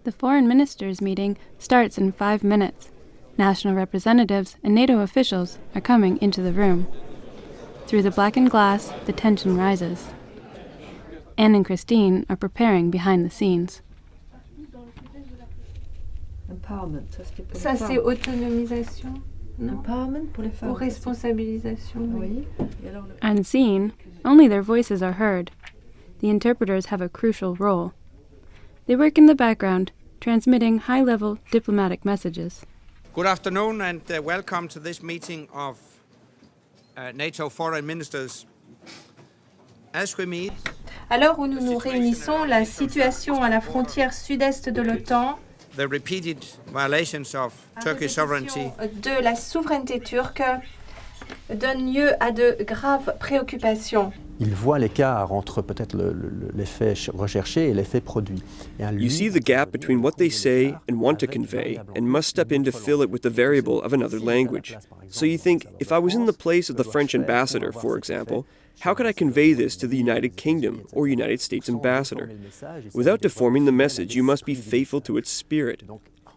The foreign ministers' meeting starts in 5 minutes. National representatives and NATO officials are coming into the room. Through the blackened glass, the tension rises. Anne and Christine are preparing behind the scenes. Empowerment, ça c'est autonomisation, non? Empowerment pour les femmes. Ou responsabilisation. Oui. Unseen, only their voices are heard. The interpreters have a crucial role. They work in the background, transmitting high-level diplomatic messages. Good afternoon and welcome to this meeting of NATO foreign ministers. As we meet, À l'heure où nous nous réunissons, la situation à la frontière sud-est de l'OTAN, the repeated violations of Turkish sovereignty de la souveraineté turque, donne lieu à de graves préoccupations. Il voit l'écart entre peut-être l'effet recherché et l'effet produit. You see the gap between what they say and want to convey, and must step in to fill it with the variable of another language. So you think, if I was in the place of the French ambassador, for example, how could I convey this to the United Kingdom or United States ambassador? Without deforming the message, you must be faithful to its spirit.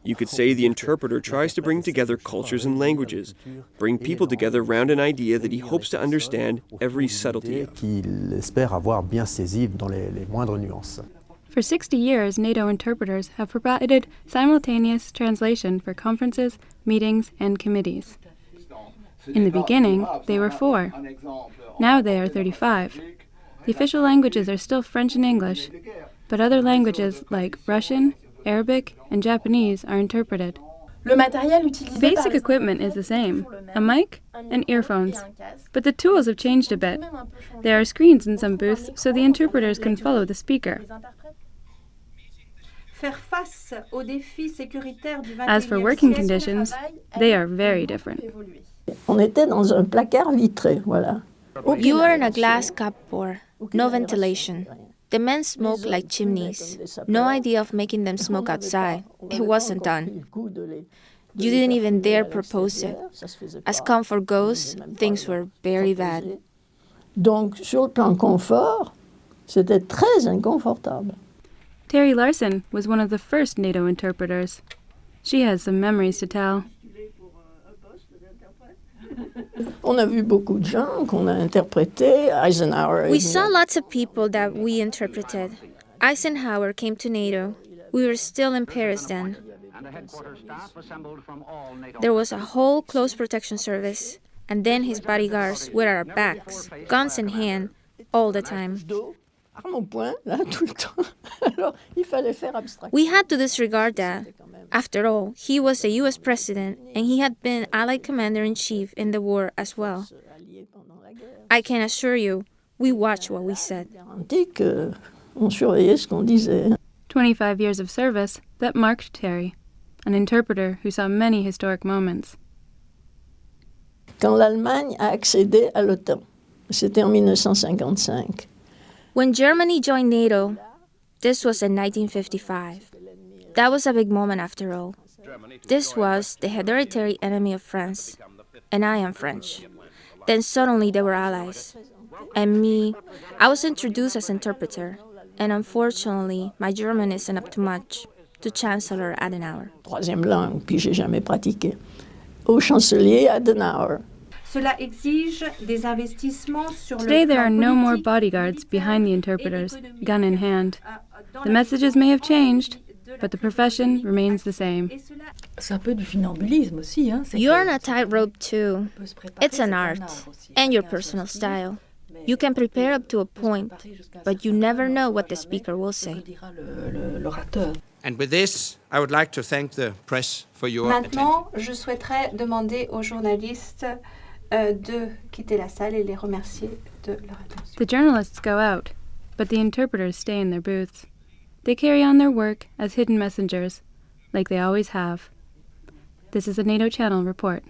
You could say the interpreter tries to bring together cultures and languages, bring people together around an idea that he hopes to understand every subtlety of. Qu'il espère avoir bien saisi dans les moindres nuances. For 60 years, NATO interpreters have provided simultaneous translation for conferences, meetings, and committees. In the beginning, they were 4. Now they are 35. The official languages are still French and English, but other languages like Russian, Arabic, and Japanese are interpreted. Basic equipment is the same, a mic and earphones. But the tools have changed a bit. There are screens in some booths so the interpreters can follow the speaker. As for working conditions, they are very different. On était dans un placard vitré, voilà. You were in a glass cupboard, no ventilation. The men smoked like chimneys. No idea of making them smoke outside. It wasn't done. You didn't even dare propose it. As comfort goes, things were very bad. Donc, sur le plan confort, c'était très inconfortable. Terry Larsen was one of the first NATO interpreters. She has some memories to tell. On a vu beaucoup de gens qu'on a interprétés. Eisenhower. We saw lots of people that we interpreted. Eisenhower came to NATO. We were still in Paris then. There was a whole close protection service, and then his bodyguards were at our backs, guns in hand, all the time. We had to disregard that. After all, he was the U.S. president, and he had been Allied commander-in-chief in the war as well. I can assure you, we watched what we said. 25 years of service that marked Terry, an interpreter who saw many historic moments. Quand l'Allemagne a accédé à l'OTAN, c'était en 1955. When Germany joined NATO, this was in 1955. That was a big moment after all. This was the hereditary enemy of France, and I am French. Then suddenly they were allies. And me, I was introduced as interpreter, and unfortunately, my German isn't up to much, to Chancellor Adenauer. Troisième langue, puis j'ai jamais pratiqué. Au chancelier Adenauer. Today there are no more bodyguards behind the interpreters, gun in hand. The messages may have changed, but the profession remains the same. You're on a tightrope too. It's an art, and your personal style. You can prepare up to a point, but you never know what the speaker will say. And with this, I would like to thank the press for your Maintenant, je souhaiterais demander aux journalistes de quitter la salle et les remercier de leur attention. The journalists go out, but the interpreters stay in their booths. They carry on their work as hidden messengers, like they always have. This is a NATO Channel report.